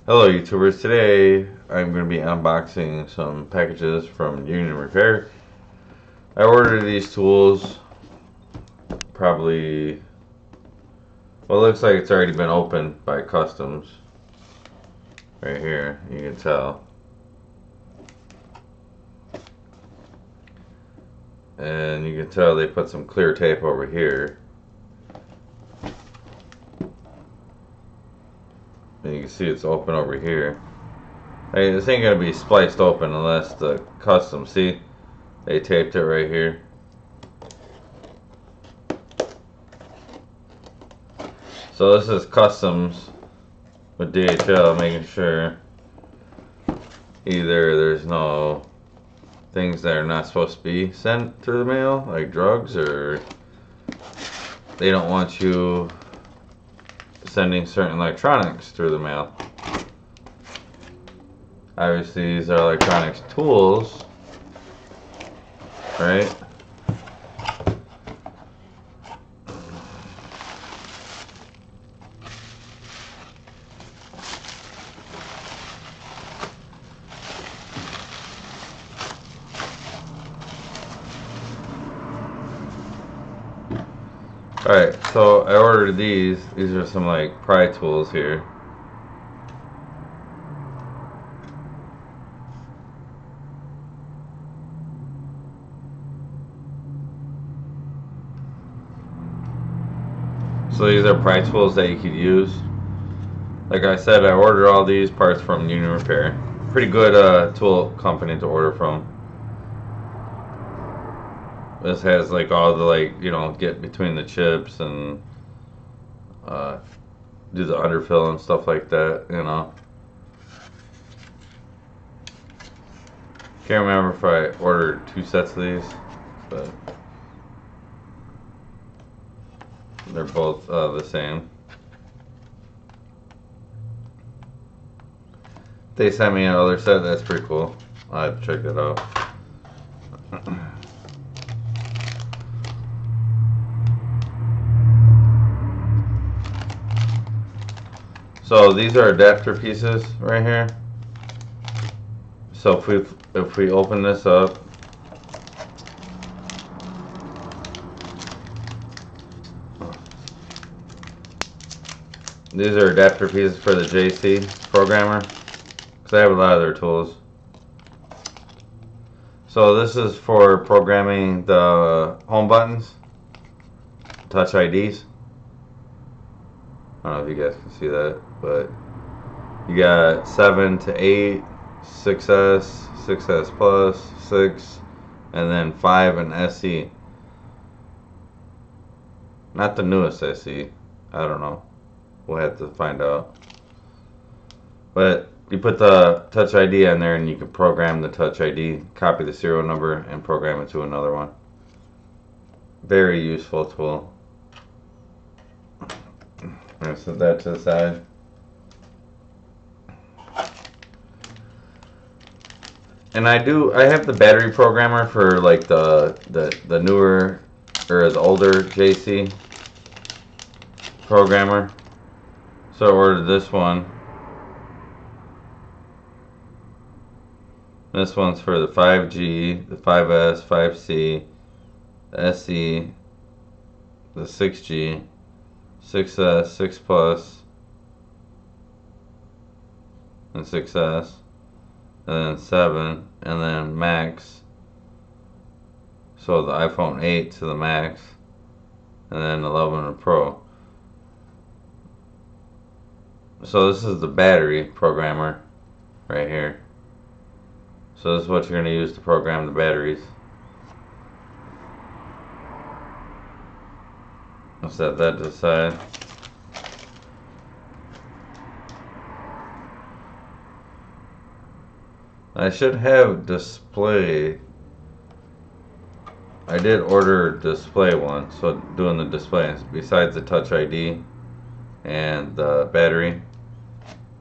Hello YouTubers, today I'm going to be unboxing some packages from Union Repair. I ordered these tools probably, well, it looks like it's already been opened by Customs. Right here, you can tell. And you can tell they put some clear tape over here. And you can see it's open over here. Hey, this ain't going to be spliced open unless the Customs, see? They taped it right here. So this is Customs with DHL, making sure either there's no things that are not supposed to be sent through the mail, like drugs, or they don't want you sending certain electronics through the mail. Obviously these are electronics tools, right? Alright, so I ordered these. These are some like pry tools here. So these are pry tools that you could use. Like I said, I ordered all these parts from Union Repair. Pretty good tool company to order from. This has like all the get between the chips and do the underfill and stuff like that, Can't remember if I ordered 2 sets of these, but they're both the same. They sent me another set. That's pretty cool. I'll have to check that out. So these are adapter pieces right here. So if we open this up, these are adapter pieces for the JC Programmer, because I have a lot of their tools. So this is for programming the home buttons, touch IDs. I don't know if you guys can see that, but you got 7 to 8, 6S, 6S Plus, 6, and then 5 and SE. Not the newest SE. I don't know. We'll have to find out. But you put the Touch ID on there and you can program the Touch ID, copy the serial number, and program it to another one. Very useful tool. I'm going to set that to the side. And I have the battery programmer for like the newer or the older JC programmer. So I ordered this one. This one's for the 5G, the 5S, 5C, the SE, the 6G, 6S, 6 Plus, and 6S, and then 7, and then Max. So the iPhone 8 to the Max, and then 11 and Pro. So this is the battery programmer right here. So this is what you're going to use to program the batteries. I'll set that to the side. I should have display. I did order display one, so doing the display besides the Touch ID and the battery.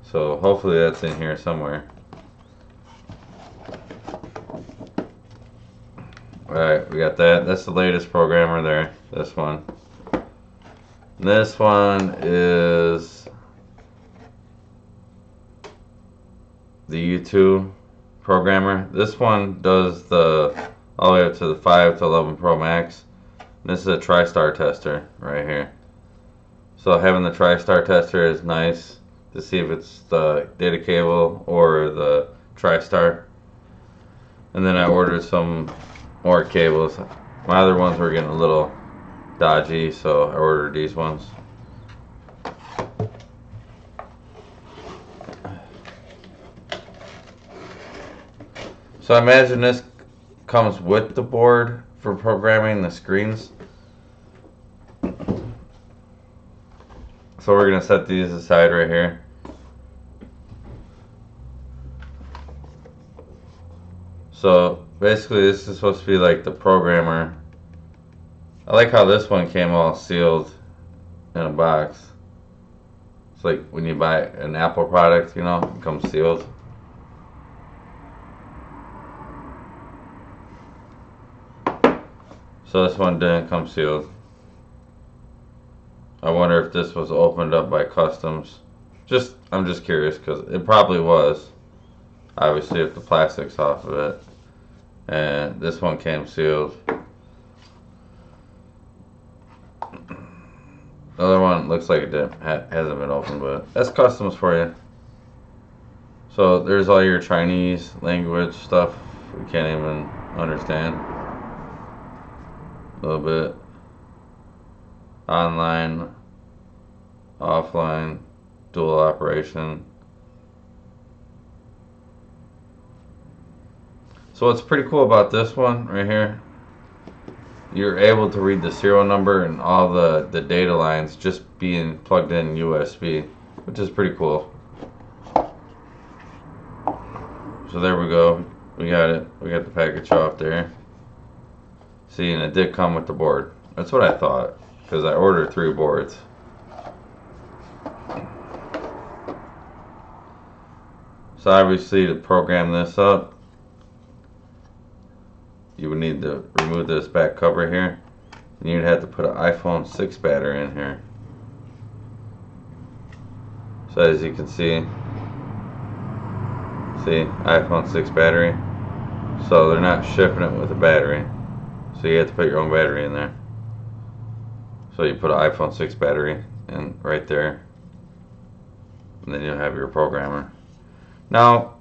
So hopefully that's in here somewhere. Alright, we got that. That's the latest programmer there. This one. This one is the U2 Programmer. This one does the all the way up to the 5 to 11 Pro Max. This is a Tristar tester right here. So having the Tristar tester is nice to see if it's the data cable or the Tristar. And then I ordered some more cables. My other ones were getting a little dodgy, so I ordered these ones. So I imagine this comes with the board for programming the screens. So we're going to set these aside right here. So basically this is supposed to be like the programmer. I like how this one came all sealed in a box. It's like when you buy an Apple product, you know, it comes sealed. So this one didn't come sealed. I wonder if this was opened up by customs. I'm just curious because it probably was. Obviously, if the plastic's off of it. And this one came sealed. The other one looks like it hasn't been opened, but that's customs for you. So there's all your Chinese language stuff we can't even understand. A little bit. Online, offline, dual operation. So what's pretty cool about this one right here, you're able to read the serial number and all the data lines just being plugged in USB, which is pretty cool. So there we go. We got it. We got the package off there. See, and it did come with the board. That's what I thought, because I ordered 3 boards. So obviously to program this up, you would need to remove this back cover here, and you'd have to put an iPhone 6 battery in here. So as you can see, iPhone 6 battery. So they're not shipping it with a battery, so you have to put your own battery in there. So you put an iPhone 6 battery in right there, and then you'll have your programmer. Now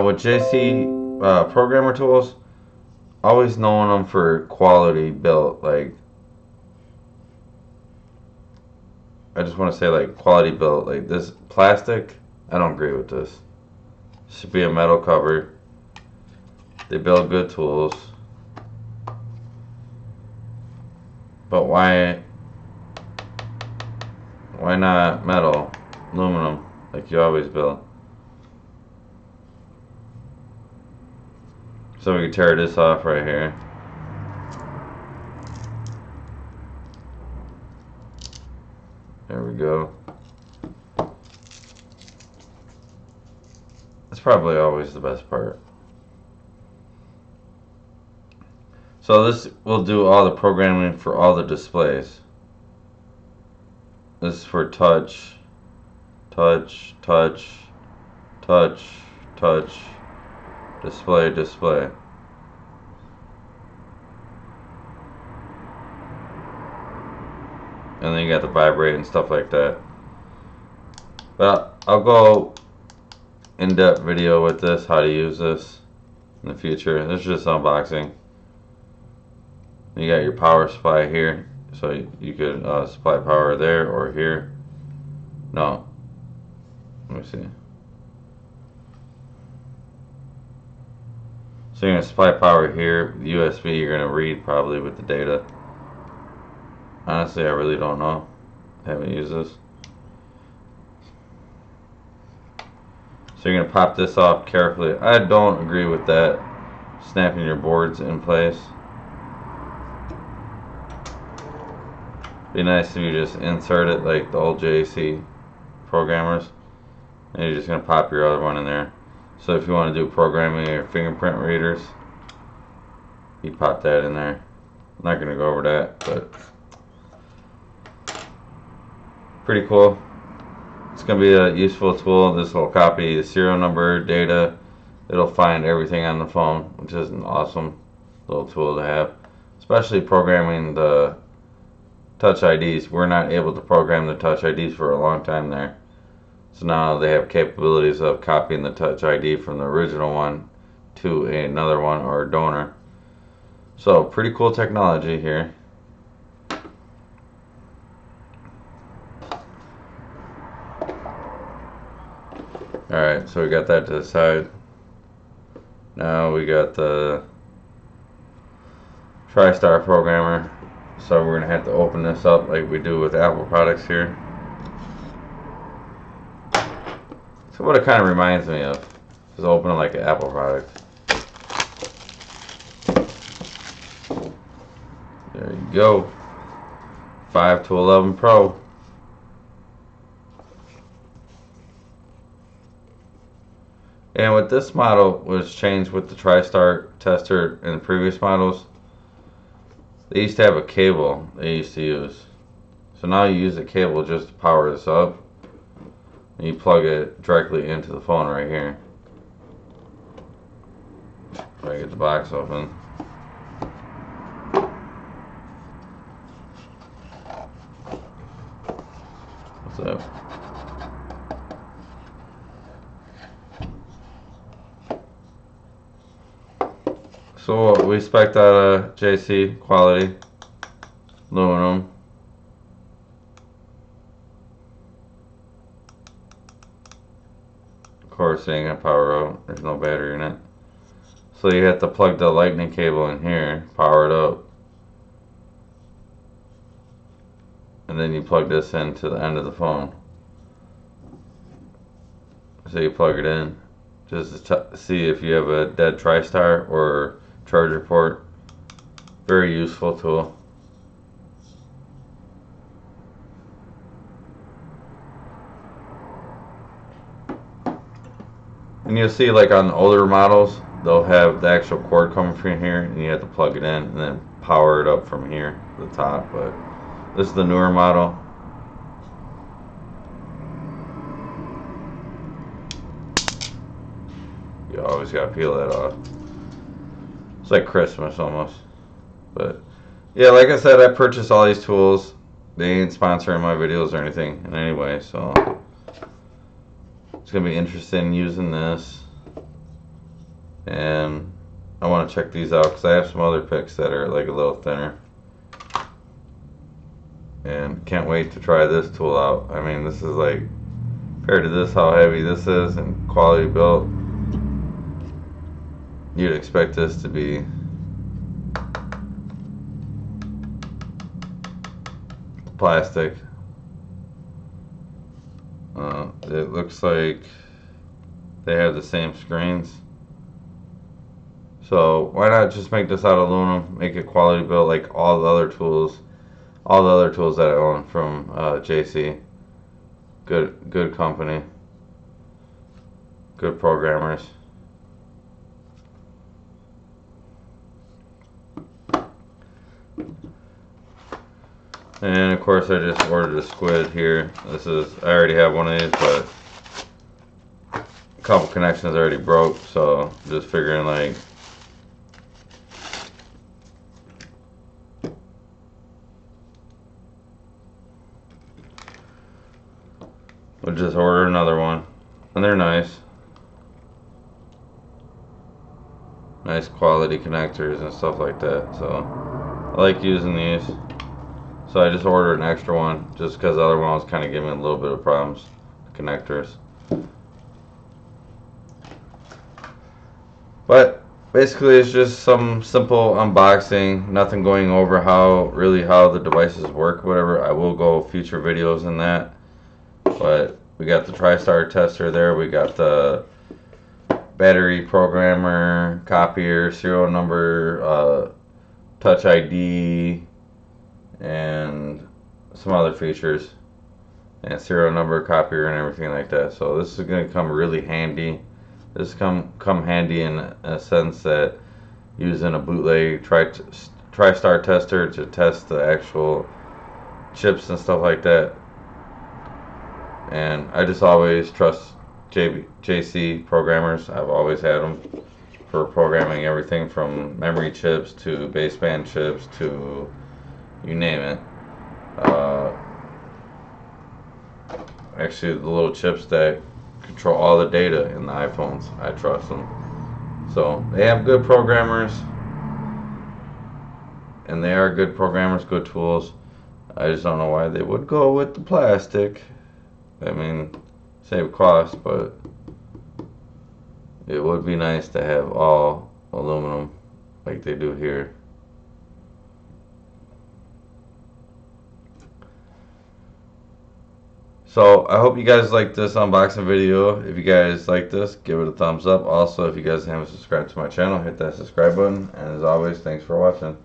with JC programmer tools, always knowing them for quality built, like I just want to say like quality built, like this plastic, I don't agree with this. It should be a metal cover. They build good tools, but why not metal, aluminum, like you always build? So we can tear this off right here. There we go. That's probably always the best part. So this will do all the programming for all the displays. This is for touch, touch, touch, touch, touch, display, display. And then you got the vibrate and stuff like that. But I'll go in-depth video with this, how to use this in the future. This is just unboxing. You got your power supply here, so you could supply power there or here. No, let me see. So you're going to supply power here, USB you're going to read probably with the data. Honestly, I really don't know. I haven't used this. So you're going to pop this off carefully. I don't agree with that, snapping your boards in place. Be nice if you just insert it like the old JC programmers, and you're just going to pop your other one in there. So if you want to do programming your fingerprint readers, you pop that in there. I'm not going to go over that, but pretty cool. It's going to be a useful tool. This will copy the serial number, data. It'll find everything on the phone, which is an awesome little tool to have. Especially programming the Touch IDs. We're not able to program the Touch IDs for a long time there. So now they have capabilities of copying the Touch ID from the original one to another one or a donor. So pretty cool technology here. Alright, so we got that to the side. Now we got the Tristar Programmer. So we're going to have to open this up like we do with Apple products here. So what it kind of reminds me of is opening like an Apple product. There you go. 5 to 11 Pro. And with this model was changed with the Tristar tester in the previous models. They used to have a cable they used to use. So now you use the cable just to power this up. And you plug it directly into the phone right here. Try to get the box open. What's up? So what we expect out of JC quality, aluminum. Of course, it ain't gonna power out. There's no battery in it. So you have to plug the lightning cable in here, power it up, and then you plug this into the end of the phone. So you plug it in, just to see if you have a dead Tristar or charger port. Very useful tool. And you'll see like on the older models, they'll have the actual cord coming from here and you have to plug it in and then power it up from here to the top. But this is the newer model. You always gotta peel that off. It's like Christmas almost. But yeah, like I said, I purchased all these tools. They ain't sponsoring my videos or anything in any way, so it's gonna be interesting using this. And I want to check these out because I have some other picks that are like a little thinner. And can't wait to try this tool out. I mean, this is like, compared to this, how heavy this is and quality built, you'd expect this to be plastic. It looks like they have the same screens. So why not just make this out of aluminum, make it quality built like all the other tools that I own from JC. Good company, good programmers. And of course I just ordered a squid here. I already have one of these, but a couple connections already broke, so just figuring like we'll just order another one. And they're nice. Nice quality connectors and stuff like that. So I like using these. So I just ordered an extra one just because the other one was kind of giving me a little bit of problems. Connectors. But basically it's just some simple unboxing. Nothing going over how the devices work, whatever. I will go future videos in that. But we got the Tristar tester there. We got the battery programmer, copier, serial number, touch ID, and some other features, and serial number, copier, and everything like that. So this is going to come really handy. This come handy in a sense that using a bootleg Tristar tester to test the actual chips and stuff like that And I just always trust JC programmers. I've always had them for programming everything from memory chips to baseband chips to you name it. Actually, the little chips that control all the data in the iPhones, I trust them. So they have good programmers, and they are good programmers, good tools. I just don't know why they would go with the plastic. I mean, save cost, but it would be nice to have all aluminum like they do here. So I hope you guys like this unboxing video. If you guys like this, give it a thumbs up. Also, if you guys haven't subscribed to my channel, hit that subscribe button. And as always, thanks for watching.